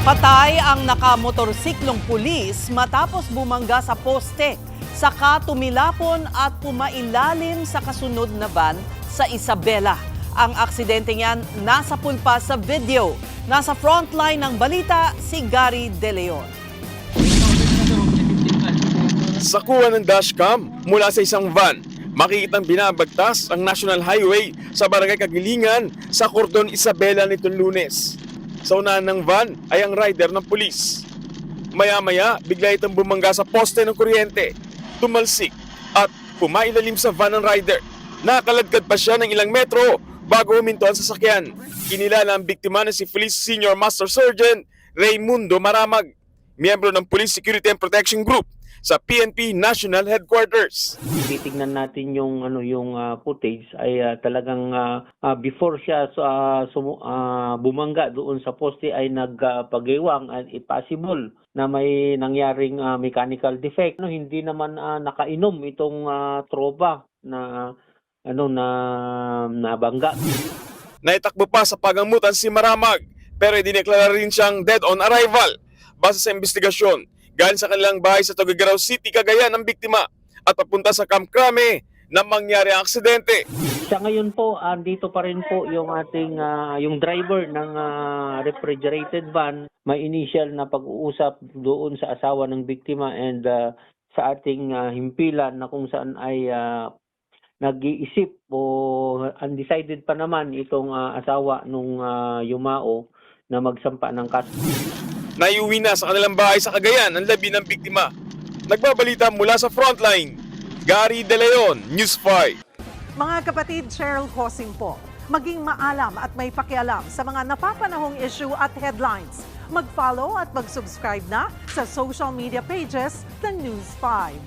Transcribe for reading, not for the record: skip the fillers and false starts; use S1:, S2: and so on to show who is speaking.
S1: Patay ang nakamotorsiklong pulis matapos bumangga sa poste. Saka tumilapon at pumailalim sa kasunod na van sa Isabela. Ang aksidente niyan nasa pulpa sa video. Nasa frontline ng balita si Gary De Leon.
S2: Sa kuha ng dashcam mula sa isang van, makikitang binabagtas ang National Highway sa Barangay Kagilingan sa Cordon Isabela nitong Lunes. Sa unahan ng van ay ang rider ng pulis. Maya-maya, bigla itong bumangga sa poste ng kuryente, tumalsik at pumailalim sa van ng rider. Nakaladkad pa siya ng ilang metro bago huminto ang sasakyan. Kinilala ang biktima na si Police Senior Master Sergeant Raymundo Maramag, miyembro ng Police Security and Protection Group sa PNP National Headquarters.
S3: Titingnan natin yung footage ay talagang before siya bumangga doon sa poste ay nagpagewang at possible na may nangyaring mechanical defect. Hindi naman nakainom itong tropa na nabangga.
S2: Naitakbo pa sa pagamutan si Maramag pero dineklara rin siyang dead on arrival base sa investigasyon. Galing sa kanilang bahay sa Tuguegarao City, Cagayan ang biktima at papunta sa Camp Crame na mangyari ang aksidente.
S3: Sa ngayon po, dito pa rin po yung ating yung driver ng refrigerated van. May initial na pag-uusap doon sa asawa ng biktima and sa ating himpilan na kung saan ay nag-iisip o undecided pa naman itong asawa nung yumao na magsampa ng kaso.
S2: Naiuwi na sa kanilang bahay sa Cagayan ang labi ng biktima. Nagbabalita mula sa frontline, Gary De Leon, News 5.
S4: Mga kapatid, Cheryl Cosing po. Maging maalam at may pakialam sa mga napapanahong issue at headlines. Mag-follow at mag-subscribe na sa social media pages ng News 5.